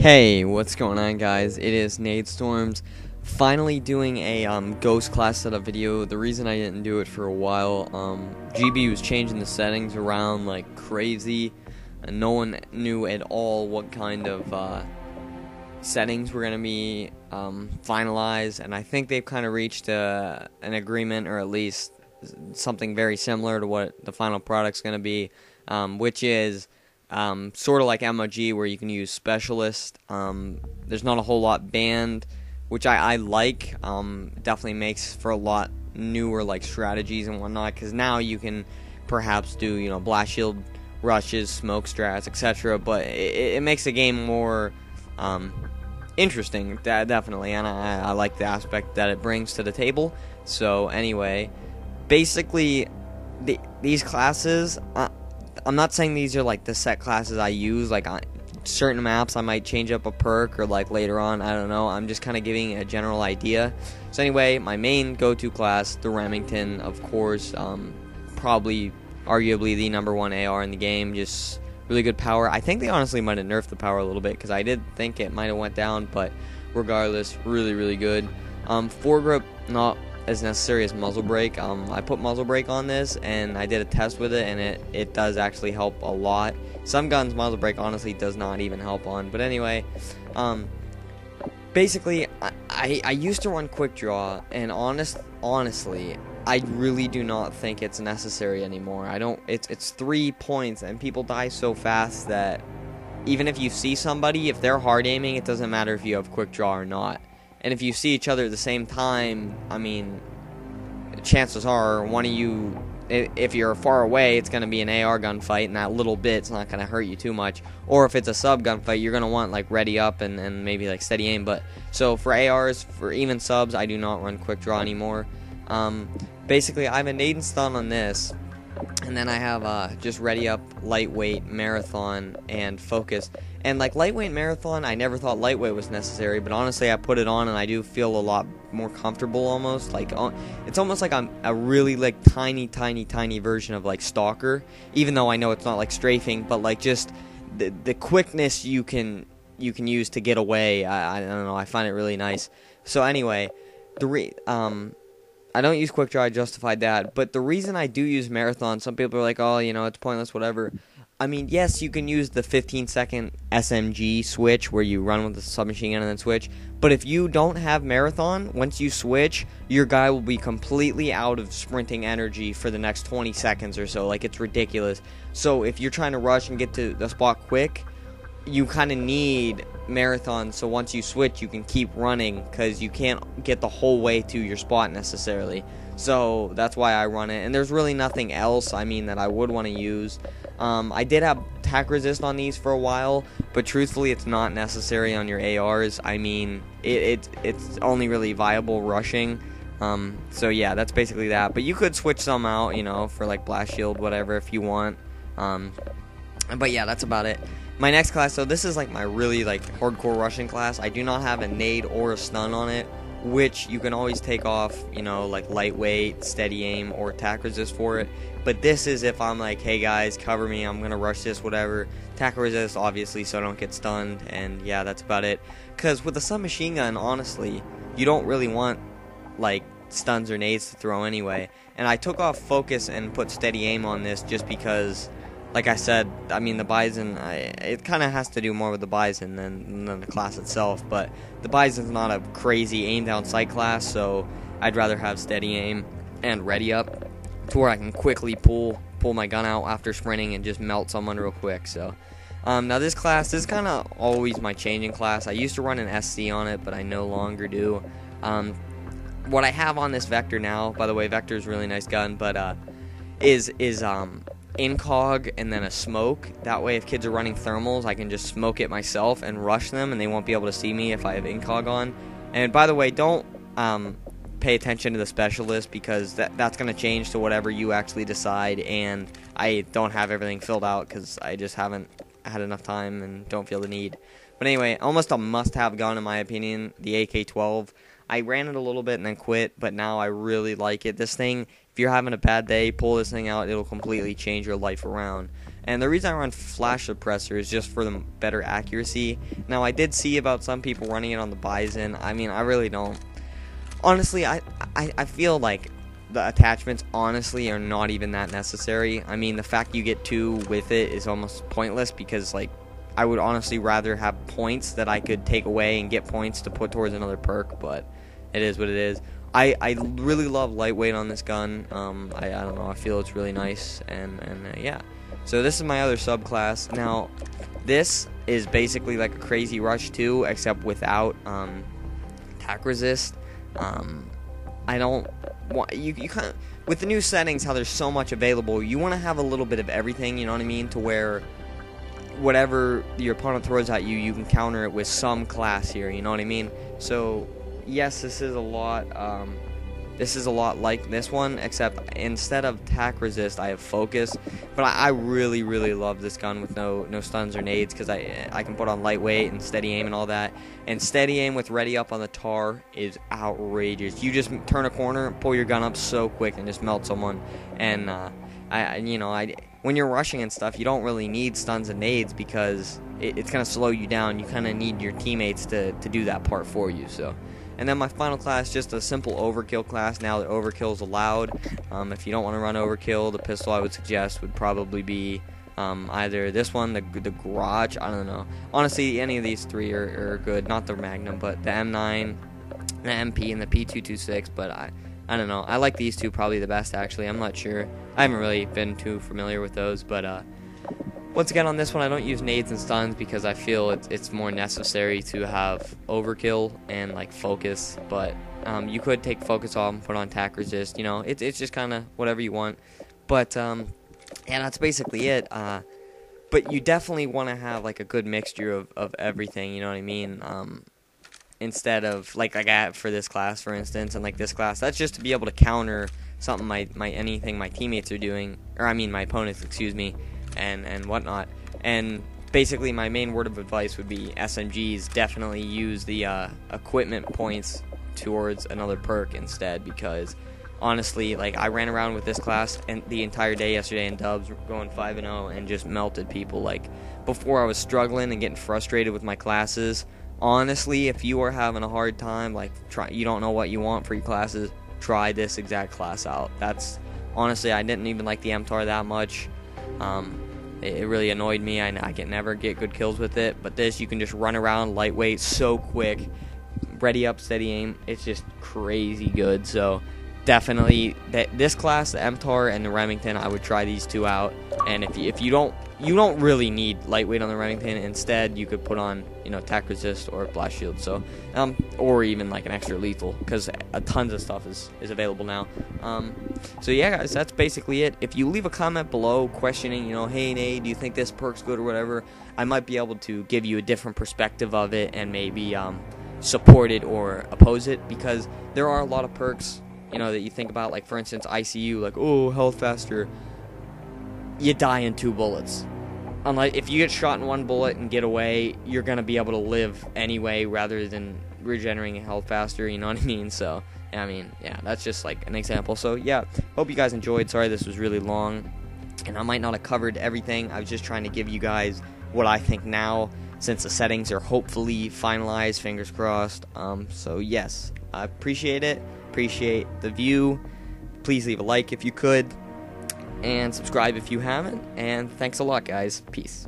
Hey, what's going on, guys? It is Nade Storms, finally doing a ghost class setup video. The reason I didn't do it for a while, GB was changing the settings around like crazy, and no one knew at all what kind of settings were going to be finalized, and I think they've kind of reached an agreement, or at least something very similar to what the final product's going to be, which is sort of like MOG, where you can use specialist. There's not a whole lot banned, which I like. Definitely makes for a lot newer like strategies and whatnot, because now you can perhaps do blast shield rushes, smoke strats, etc. But it makes the game more interesting, definitely, and I like the aspect that it brings to the table. So anyway, basically these classes, I'm not saying these are like the set classes I use. Like on certain maps I might change up a perk, or like later on, I don't know. I'm just kind of giving a general idea. So anyway, my main go-to class, the Remington, of course, probably arguably the #1 AR in the game. Just really good power. I think they honestly might have nerfed the power a little bit, because I did think it might have went down, but regardless, really good. Foregrip, not as necessary as muzzle brake. I put muzzle brake on this, and I did a test with it, and it does actually help a lot. Some guns muzzle brake honestly does not even help on, but anyway, basically I used to run quick draw, and honestly I really do not think it's necessary anymore. It's 3 points, and people die so fast that even if you see somebody, if they're hard aiming, it doesn't matter if you have quick draw or not. And if you see each other at the same time, I mean, chances are one of you, if you're far away, it's going to be an AR gunfight, and that little bit's not going to hurt you too much. Or if it's a sub gunfight, you're going to want like ready up and maybe like steady aim. But so for ARs, for even subs, I do not run quick draw anymore. Basically, I have a nade and stun on this, and then I have just ready up, lightweight, marathon, and focus. And like lightweight marathon, I never thought lightweight was necessary, but honestly I put it on and I do feel a lot more comfortable almost. Like it's almost like I'm a really like tiny version of like Stalker, even though I know it's not like strafing, but like just the quickness you can use to get away. I don't know, I find it really nice. So anyway, I don't use quick draw, I justified that, but the reason I do use marathon, some people are like, oh, it's pointless, whatever. I mean, yes, you can use the 15-second SMG switch, where you run with the submachine gun and then switch, but if you don't have marathon, once you switch, your guy will be completely out of sprinting energy for the next 20 seconds or so. Like, it's ridiculous. So if you're trying to rush and get to the spot quick, you kind of need marathon, so once you switch, you can keep running, because you can't get the whole way to your spot necessarily. So that's why I run it, and there's really nothing else, that I would want to use. I did have tack resist on these for a while, but truthfully it's not necessary on your ARs. It's only really viable rushing. So yeah, that's basically that. But you could switch some out, for like blast shield, whatever, if you want. But yeah, that's about it. My next class, so this is like my really like hardcore rushing class. I do not have a nade or a stun on it, which you can always take off, like lightweight, steady aim, or tack resist for it. But this is if I'm like, hey guys, cover me, I'm gonna rush this, whatever. Tack resist, obviously, so I don't get stunned, and yeah, that's about it. Because with the submachine gun, honestly, you don't really want like stuns or nades to throw anyway. And I took off focus and put steady aim on this just because, like I said, the Bison, it kind of has to do more with the Bison than the class itself, but the Bison's not a crazy aim down sight class, so I'd rather have steady aim and ready up to where I can quickly pull my gun out after sprinting and just melt someone real quick. So now this class is kind of always my changing class. I used to run an SC on it, but I no longer do. What I have on this Vector now, by the way, Vector is a really nice gun, but is incog and then a smoke. That way if kids are running thermals, I can just smoke it myself and rush them, and they won't be able to see me if I have incog on. And by the way, don't pay attention to the specialist, because that's going to change to whatever you actually decide, and I don't have everything filled out because I just haven't had enough time and don't feel the need. But anyway, almost a must-have gun in my opinion, the AK-12. I ran it a little bit and then quit, but now I really like it. This thing, if you're having a bad day, pull this thing out, it'll completely change your life around. And the reason I run flash suppressor is just for the better accuracy. Now, I did see about some people running it on the Bison. I mean, I really don't. Honestly, I feel like the attachments honestly are not even that necessary. I mean, the fact you get 2 with it is almost pointless, because like I would honestly rather have points that I could take away and get points to put towards another perk, but it is what it is. I really love lightweight on this gun. I don't know, I feel it's really nice, and yeah. So this is my other subclass. Now, this is basically like a Crazy Rush 2, except without attack resist. I don't want you kind of, with the new settings, how there's so much available, you want to have a little bit of everything, you know what I mean, to where whatever your opponent throws at you, you can counter it with some class here, you know what I mean? So yes, this is a lot like this one, except instead of attack resist, I have focus. But I really love this gun with no stuns or nades, because I can put on lightweight and steady aim and all that. And steady aim with ready up on the tar is outrageous. You just turn a corner, pull your gun up so quick, and just melt someone. And when you're rushing and stuff, you don't really need stuns and nades, because it's gonna slow you down. You kind of need your teammates to do that part for you. So. And then my final class, just a simple overkill class, now that overkill is allowed. If you don't want to run overkill, the pistol I would suggest would probably be either this one, the Garage, I don't know. Honestly, any of these 3 are good, not the Magnum, but the M9, the MP, and the P226, but I don't know. I like these 2 probably the best, actually. I'm not sure. I haven't really been too familiar with those, but once again, on this one, I don't use nades and stuns, because I feel it's more necessary to have overkill and like focus. But you could take focus off and put on attack resist. You know, it's just kind of whatever you want. But yeah, that's basically it. But you definitely want to have like a good mixture of everything. You know what I mean? Instead of like I have for this class, for instance, and like this class, that's just to be able to counter something anything my teammates are doing, or I mean my opponents, excuse me. And whatnot. And basically my main word of advice would be SMGs definitely use the equipment points towards another perk instead, because honestly, like, I ran around with this class and the entire day yesterday in dubs, going 5-0, and just melted people. Like, before I was struggling and getting frustrated with my classes. Honestly, if you are having a hard time, like, you don't know what you want for your classes, try this exact class out. That's honestly, I didn't even like the MTAR that much. It really annoyed me. I can never get good kills with it. But this, you can just run around lightweight so quick, ready up, steady aim. It's just crazy good. So definitely this class, the MTAR and the Remington, I would try these 2 out. And if you don't really need lightweight on the Remington. Instead, you could put on, attack resist or blast shield. So or even like an extra lethal, because tons of stuff is available now. So yeah, guys, that's basically it. If you leave a comment below questioning, hey Nate, do you think this perk's good or whatever, I might be able to give you a different perspective of it and maybe support it or oppose it, because there are a lot of perks, that you think about, like for instance ICU, like, oh, health faster. You die in 2 bullets. Unlike if you get shot in 1 bullet and get away, you're gonna be able to live anyway, rather than regenerating health faster. You know what I mean? So, I mean, yeah, that's just like an example. So, yeah, hope you guys enjoyed. Sorry this was really long, and I might not have covered everything. I was just trying to give you guys what I think now, since the settings are hopefully finalized. Fingers crossed. So yes, I appreciate it. Appreciate the view. Please leave a like if you could. And subscribe if you haven't. And thanks a lot, guys. Peace.